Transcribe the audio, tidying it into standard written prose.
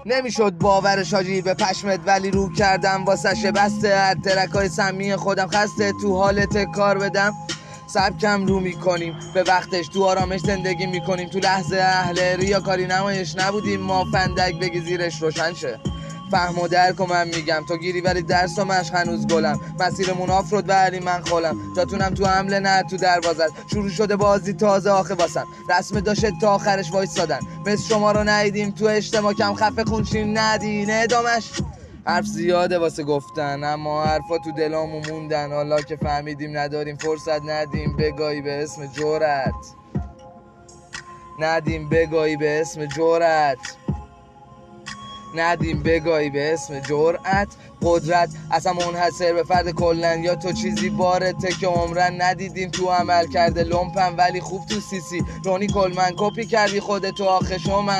نمیشد باورش حاجی به پشمت، ولی رو کردم واسه بسته. هر ترکای سمی خودم خسته، تو حالت کار بدم سبکم رو میکنیم به وقتش، تو آرامش زندگی میکنیم، تو لحظه اهل ریاکاری نمایش نبودیم ما، فندک بگی زیرش روشن شه. فهم و درک و من میگم تو گیری، ولی درس و مشق هنوز گلم. مسیرمون آفرود ولی من خولم، جاتونم تو حمله نه تو دروازت. شروع شده بازی تازه آخه واسم، رسم داشته تا آخرش وایسادن. مثل شما رو ندیدیم تو اجتماع، کم خفه خونشیم ندین ادامش. حرف زیاده واسه گفتن، اما حرفا تو دلامو موندن. حالا که فهمیدیم نداریم فرصت ندیم بگایی به اسم جرأت، ندیم بگایی به اسم جرأت، ندیم بگایی به اسم جرأت. قدرت اصلا منحصر به فرد کلن، یا تو چیزی بارته که عمرن ندیدیم تو عمل کرده لومپم، ولی خوب تو سیسی رونی کلمن کپی کردی خودتو آخه شو من